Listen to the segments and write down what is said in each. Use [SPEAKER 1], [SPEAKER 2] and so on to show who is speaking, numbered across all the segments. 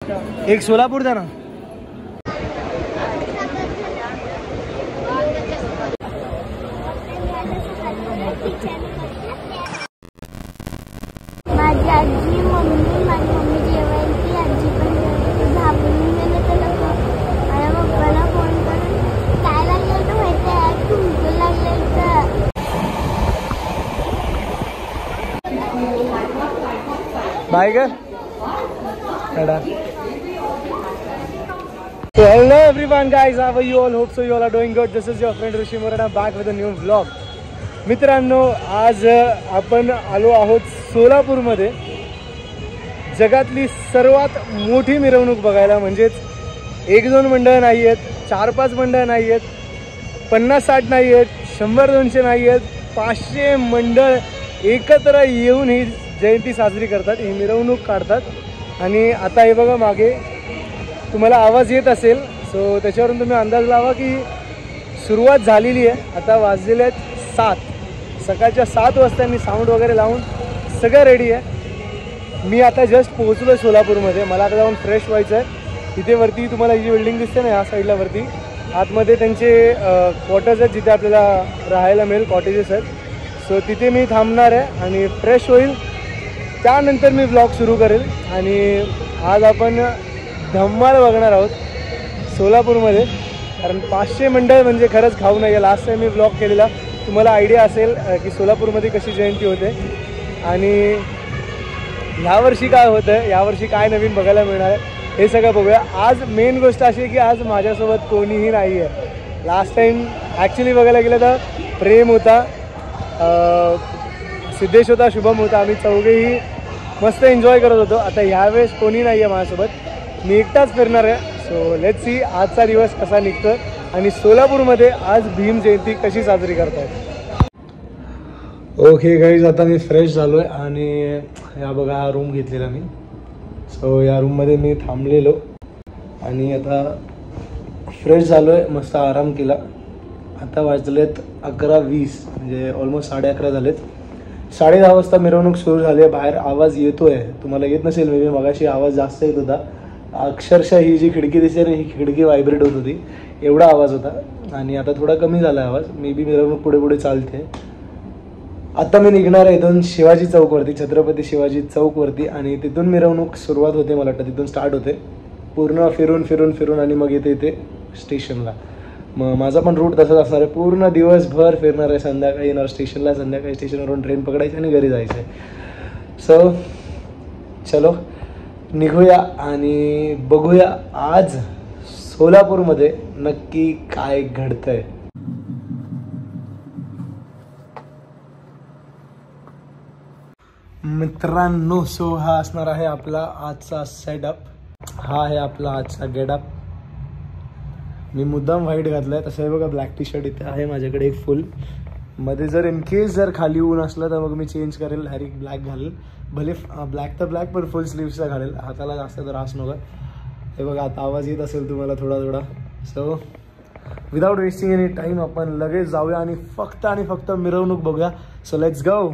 [SPEAKER 1] एक सोलापूर द्या ना.
[SPEAKER 2] माझी आजी मम्मी माझी मम्मी जेवायची आजी पण घाबरून गेलं तर माझ्या पप्पाला फोन करून काय लागलं तर माहिती आहे तुमचं लागलं तर.
[SPEAKER 1] बाय ग. So hello everyone guys, how are you all? Hope so you all are doing good. This is your friend Rishi Morana back with a new vlog. मित्रांनो, आज आपण आलो आहोत सोलापूरमध्ये जगातली सर्वात मोठी मिरवणूक बघायला. म्हणजेच 1-2 मंडळ नाही आहेत, 4-5 मंडळ नाही आहेत, 50-60 नाही आहेत, 100-200 नाही आहेत, 500 मंडळ एकत्र येऊन ही जयंती साजरी करतात, ही मिरवणूक काढतात. आणि आता हे बघा मागे तुम्हाला आवाज येत असेल, सो त्याच्यावरून तुम्ही अंदाज लावा की सुरुवात झालेली आहे. आता वाजलेले आहेत 7, सकाळच्या 7 वाजता मी साऊंड वगैरे लावून सगळं रेडी आहे. मी आता जस्ट पोहोचलो आहे सोलापूरमध्ये. मला आता जाऊन फ्रेश व्हायचं आहे. तिथे वरती तुम्हाला ही जी बिल्डिंग दिसते ना, या साईडला वरती आतमध्ये त्यांचे क्वार्टर्स आहेत जिथे आपल्याला राहायला मिळेल, कॉटेजेस आहेत. सो तिथे मी थांबणार आहे आणि फ्रेश होईल, त्यानंतर मी व्लॉग सुरू करेल. आणि आज आपण धम्माल बघणार आहोत सोलापूरमध्ये, कारण 500 मंडळ म्हणजे खरंच खाऊ नये. लास्ट टाईम मी व्लॉग केलेला, तुम्हाला आयडिया असेल की सोलापूरमध्ये कशी जयंती होते आणि ह्यावर्षी काय होतं, यावर्षी काय नवीन बघायला मिळणार आहे, हे सगळं बघूया. आज मेन गोष्ट अशी आहे की आज माझ्यासोबत कोणीही नाही आहे. लास्ट टाईम ॲक्च्युली बघायला गेलं तर प्रेम होता, सिद्धेश होता, शुभम होता, आम्ही चौघेही मस्त एन्जॉय करत होतो. आता ह्यावेळेस कोणी नाही आहे माझ्यासोबत, मी एकटाच फिरणार आहे. सो लेट्स सी आजचा दिवस कसा निघतो आणि सोलापूरमध्ये आज भीम जयंती कशी साजरी करतात. ओके गाईज, आता मी फ्रेश झालो आहे आणि या बघा हा रूम घेतलेला मी. सो या रूममध्ये मी थांबलेलो आणि आता फ्रेश झालो आहे, मस्त आराम केला. आता वाजलेत 11:20, म्हणजे ऑलमोस्ट 11:30 झालेत. 10:30 वाजता मिरवणूक सुरू झाली आहे. बाहेर आवाज येतो आहे, तुम्हाला येत नसेल मे बी, मगाशी आवाज जास्त येत होता. अक्षरशः ही जी खिडकी दिसते ना, ही खिडकी व्हायब्रेट होत होती, एवढा आवाज होता. आणि आता थोडा कमी झाला आवाज, मे बी मिरवणूक पुढे पुढे चालते. आता मी निघणार आहे इथून शिवाजी चौकवरती, छत्रपती शिवाजी चौकवरती, आणि तिथून मिरवणूक सुरुवात होते, मला वाटतं तिथून स्टार्ट होते. पूर्ण फिरून फिरून फिरून आणि मग येते इथे स्टेशनला. मग माझा पण रूट तसाच असणार आहे, पूर्ण दिवसभर फिरणार आहे. संध्याकाळी येणार स्टेशनला, संध्याकाळी स्टेशनवरून ट्रेन पकडायची आणि घरी जायचं आहे. सो चलो निघूया आणि बघूया आज सोलापूरमध्ये नक्की काय घडतंय. मित्रांनो, सो हा असणार आहे आपला आजचा सेटअप. हा आहे आपला आजचा गेटअप. मी मुद्दाम व्हाईट घातलाय, तसं आहे बघा. ब्लॅक टी शर्ट इथे आहे माझ्याकडे एक फुल. मध्ये जर इनकेस जर खाली ऊन असलं तर मग मी चेंज करेल, डायरेक्ट ब्लॅक घालेल. भले ब्लॅक तर ब्लॅक, पण फुल स्लीव्सचा घालेल, हाताला जास्त त्रास नका. हे बघा आता आवाज येत असेल तुम्हाला थोडा थोडा. So without wasting any time आपण लगेच जाऊया आणि फक्त मिरवणूक बघूया. So let's go.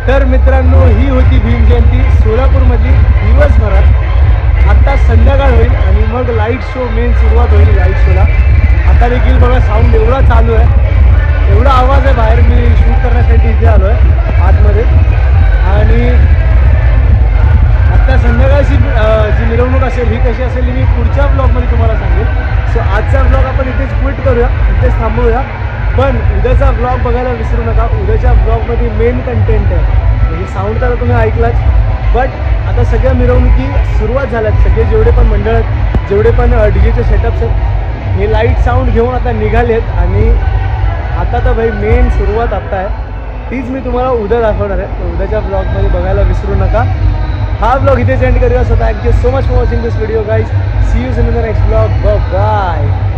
[SPEAKER 1] तर मित्रांनो, ही होती भीम जयंती सोलापूरमधली दिवसभरात. आता संध्याकाळ होईल आणि मग लाईट शो मेन सुरुवात होईल. लाईट शोला आता देखील बघा साऊंड एवढा चालू आहे, एवढा आवाज आहे बाहेर. मी शूट करण्यासाठी इथे आलो आहे आतमध्ये. आणि आता संध्याकाळची जी मिरवणूक असेल ही कशी असेल मी पुढच्या ब्लॉगमध्ये तुम्हाला सांगेल. सो आजचा ब्लॉग आपण इथेच क्विट करूया, इथेच थांबवूया. पण उद्याचा ब्लॉग बघायला विसरू नका. उद्याच्या ब्लॉगमध्ये मेन कंटेंट आहे. म्हणजे साऊंड तर तुम्ही ऐकलाच, बट आता सगळ्या मिरवणुकी सुरुवात झाल्यात. सगळे जेवढे पण मंडळ आहेत, जेवढे पण डीजेचे सेटअप्स आहेत, हे लाईट साऊंड घेऊन आता निघाले आहेत. आणि आता तर भाई मेन सुरुवात आत्ता आहे, तीच मी तुम्हाला उद्या दाखवणार आहे. तर उद्याच्या ब्लॉगमध्ये बघायला विसरू नका. हा ब्लॉग इथेच एंड करूया. So thank you so much for watching this video guys. See you in the next blog. Bye.